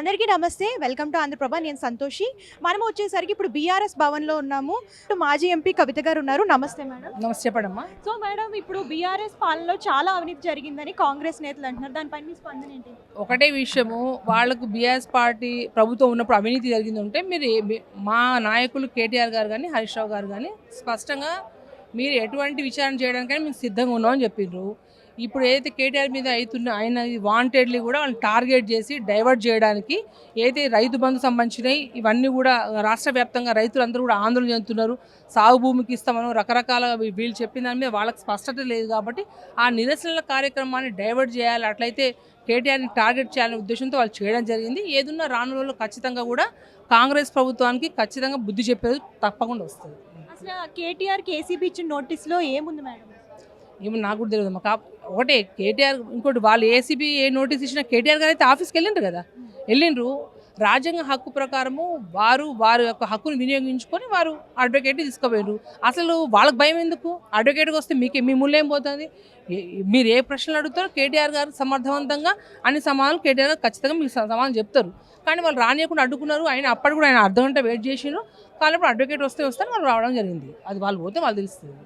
అందరికీ నమస్తే. Welcome to Andhra Prabha. నేను సంతోషి. మనం వచ్చేసరికి ఇప్పుడు బీఆర్ఎస్ భవన్‌లో ఉన్నాము. మాజీ ఎంపీ కవిత గారు ఉన్నారు. నమస్తే మేడం. నమస్తే చెప్పడమ్మా. సో మేడం, ఇప్పుడు బీఆర్ఎస్ పాలనలో చాలా అవినీతి జరిగిందని కాంగ్రెస్ నేతలు అంటున్నారు. దానిపైన మీ స్పందన ఏంటి? ఒకటే విషయము, వాళ్ళకు బీఆర్ఎస్ పార్టీ ప్రభుత్వం ఉన్నప్పుడు అవినీతి జరిగింది ఉంటే మా నాయకులు కేటీఆర్ గారు కానీ హరీష్ రావు గారు కానీ స్పష్టంగా మీరు ఎటువంటి విచారణ చేయడానికైనా మేము సిద్ధంగా ఉన్నామని చెప్పిండ్రు. ఇప్పుడు ఏదైతే కేటీఆర్ మీద ఆయన వాంటెడ్లీ కూడా వాళ్ళని టార్గెట్ చేసి డైవర్ట్ చేయడానికి ఏదైతే రైతు బంధు సంబంధించినవి ఇవన్నీ కూడా రాష్ట్ర వ్యాప్తంగా రైతులందరూ కూడా ఆందోళన చెందుతున్నారు. సాగు భూమికి ఇస్తామని రకరకాల వీళ్ళు చెప్పిన దాని మీద వాళ్ళకి స్పష్టత లేదు. కాబట్టి ఆ నిరసనల కార్యక్రమాన్ని డైవర్ట్ చేయాలి, అట్లయితే కేటీఆర్ని టార్గెట్ చేయాలనే ఉద్దేశంతో వాళ్ళు చేయడం జరిగింది. ఏదున్నా రాను రోజుల్లో ఖచ్చితంగా కూడా కాంగ్రెస్ ప్రభుత్వానికి ఖచ్చితంగా బుద్ధి చెప్పేది తప్పకుండా వస్తుంది. అసలు కేటీఆర్ కేసీబీ ఇచ్చిన నోటీస్లో ఏముంది మేడం? ఏమో నాకు కూడా తెలియదు అమ్మా. ఒకటే కేటీఆర్, ఇంకోటి వాళ్ళు ఏసీబీ ఏ నోటీస్ ఇచ్చినా కేటీఆర్ గారు అయితే ఆఫీస్కి వెళ్ళిండ్రు కదా, వెళ్ళిండ్రు. రాజ్యాంగ హక్కు ప్రకారము వారి యొక్క హక్కును వినియోగించుకొని వారు అడ్వకేట్ తీసుకుపోయినారు. అసలు వాళ్ళకి భయం ఎందుకు? అడ్వకేట్కి వస్తే మీ ముళ్ళేం పోతుంది? మీరు ఏ ప్రశ్నలు అడుగుతారో కేటీఆర్ గారు సమర్థవంతంగా అన్ని సమాధానాలు కేటీఆర్ గారు ఖచ్చితంగా మీకు సమాధానం చెప్తారు. కానీ వాళ్ళు రానియకుండా అడ్డుకున్నారు. అప్పటి కూడా ఆయన అర్ధగంట వెయిట్ చేసినారు. కాబట్టి అడ్వకేట్ వస్తారు, వాళ్ళు రావడం జరిగింది. అది వాళ్ళు పోతే వాళ్ళు తెలుస్తుంది.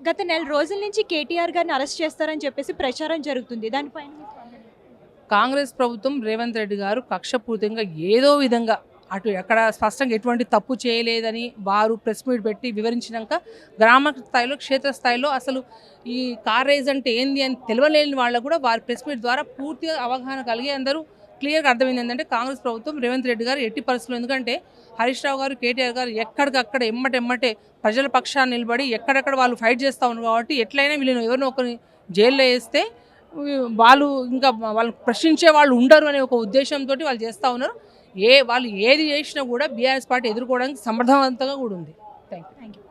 గత నెల రోజుల నుంచి కేటీఆర్ గారిని అరెస్ట్ చేస్తారని చెప్పేసి ప్రచారం జరుగుతుంది. దానిపైన కాంగ్రెస్ ప్రభుత్వం రేవంత్ రెడ్డి గారు కక్షపూర్తిగా ఏదో విధంగా అటు ఎక్కడ స్పష్టంగా ఎటువంటి తప్పు చేయలేదని వారు ప్రెస్ మీట్ పెట్టి వివరించినాక గ్రామ స్థాయిలో క్షేత్రస్థాయిలో అసలు ఈ కార్ రేజ్ అంటే ఏంది అని తెలియలేని వాళ్ళకు కూడా వారి ప్రెస్ మీట్ ద్వారా పూర్తిగా అవగాహన కలిగి అందరూ క్లియర్గా అర్థమైంది. ఏంటంటే కాంగ్రెస్ ప్రభుత్వం రేవంత్ రెడ్డి గారు ఎట్టి పరిస్థితులు, ఎందుకంటే హరీష్ రావు గారు కేటీఆర్ గారు ఎక్కడికక్కడ ఎమ్మటెమ్మటే ప్రజల పక్షాన్ని నిలబడి ఎక్కడెక్కడ వాళ్ళు ఫైట్ చేస్తూ ఉన్నారు. కాబట్టి ఎట్లయినా వీళ్ళని ఎవరినో ఒకరిని జైల్లో వేస్తే వాళ్ళు ప్రశ్నించే వాళ్ళు ఉండరు అనే ఒక ఉద్దేశంతో వాళ్ళు చేస్తూ ఉన్నారు. వాళ్ళు ఏది చేసినా కూడా బీఆర్ఎస్ పార్టీ ఎదుర్కోవడానికి సమర్థవంతంగా కూడా ఉంది. Thank you.